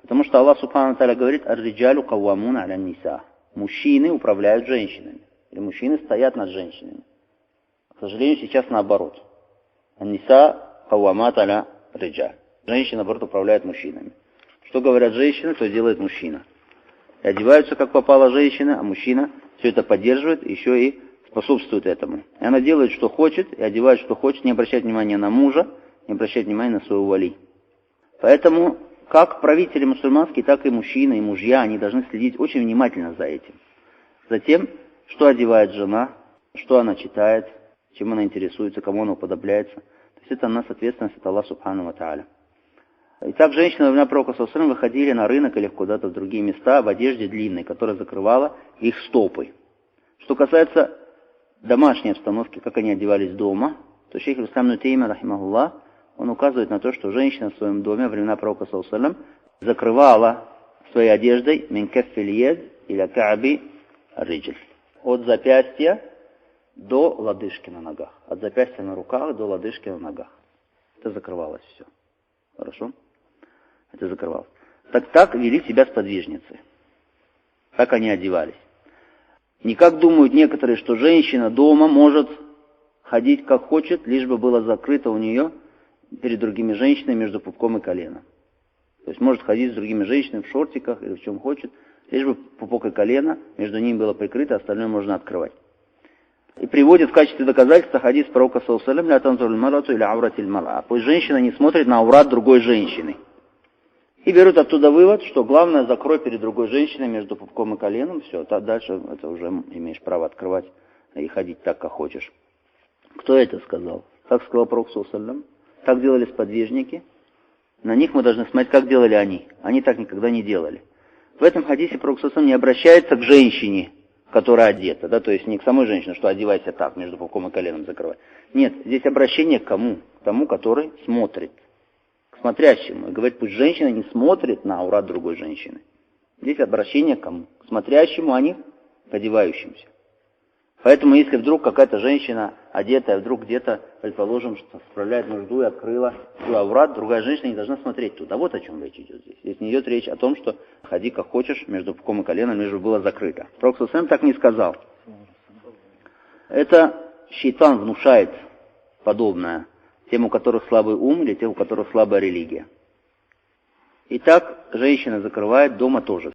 Потому что Аллах Субхану Тааля говорит: «Ар-риджалю каввамуна аля ниса». Мужчины управляют женщинами. Или мужчины стоят над женщинами. К сожалению, сейчас наоборот. Ан-ниса каввамат аля риджаль. Женщины, наоборот, управляют мужчинами. Что говорят женщины, то делает мужчина. И одеваются, как попало, женщина, а мужчина все это поддерживает, еще и способствует этому. И она делает, что хочет, и одевает, что хочет, не обращает внимания на мужа, не обращает внимания на своего вали. Поэтому, как правители мусульманские, так и мужчины, и мужья, они должны следить очень внимательно за этим. За тем, что одевает жена, что она читает, чем она интересуется, кому она уподобляется. То есть это у нас ответственность от Аллаха Субхану ва Тааля. Итак, женщины во времена пророка саллаллаху алейхи ва саллям выходили на рынок или куда-то в другие места в одежде длинной, которая закрывала их стопы. Что касается домашней обстановки, как они одевались дома, то шейх ибн ибн Таймия, рахимахуллах, он указывает на то, что женщина в своем доме во времена пророка саллаллаху алейхи ва саллям закрывала своей одеждой мин каффил яд иля ка'би ар-риджль, от запястья до лодыжки на ногах, от запястья на руках до лодыжки на ногах. Это закрывалось все. Хорошо? Это закрывалось. Так вели себя сподвижницы. Так они одевались. Не как думают некоторые, что женщина дома может ходить как хочет, лишь бы было закрыто у нее перед другими женщинами между пупком и коленом. То есть может ходить с другими женщинами в шортиках или в чем хочет, лишь бы пупок и колено между ними было прикрыто, остальное можно открывать. И приводит в качестве доказательства хадис пророка саллаллаху алейхи ва саллям: пусть женщина не смотрит на аурат другой женщины. И берут оттуда вывод, что главное закрой перед другой женщиной между пупком и коленом, все, дальше это уже имеешь право открывать и ходить так, как хочешь. Кто это сказал? Так сказал пророк саллаллаху алейхи ва саллям. Так делали сподвижники. На них мы должны смотреть, как делали они. Они так никогда не делали. В этом хадисе пророк саллаллаху алейхи ва саллям не обращается к женщине, которая одета, да, то есть не к самой женщине, что одевайся так, между пупком и коленом закрывай. Нет, здесь обращение к кому? К тому, который смотрит. К смотрящему. И говорит, пусть женщина не смотрит на аурат другой женщины. Здесь обращение к кому? К смотрящему, а не к одевающимся. Поэтому, если вдруг какая-то женщина одетая, вдруг где-то, предположим, что справляет нужду и открыла свой аурат, другая женщина не должна смотреть туда. Вот о чем речь идет здесь. Здесь не идет речь о том, что ходи как хочешь, между пупком и коленом, лишь бы было закрыто. Пророк саллаллаху алейхи ва саллям так не сказал. Это шейтан внушает подобное тем, у которых слабый ум, или тем, у которых слабая религия. Итак, женщина закрывает дома тоже.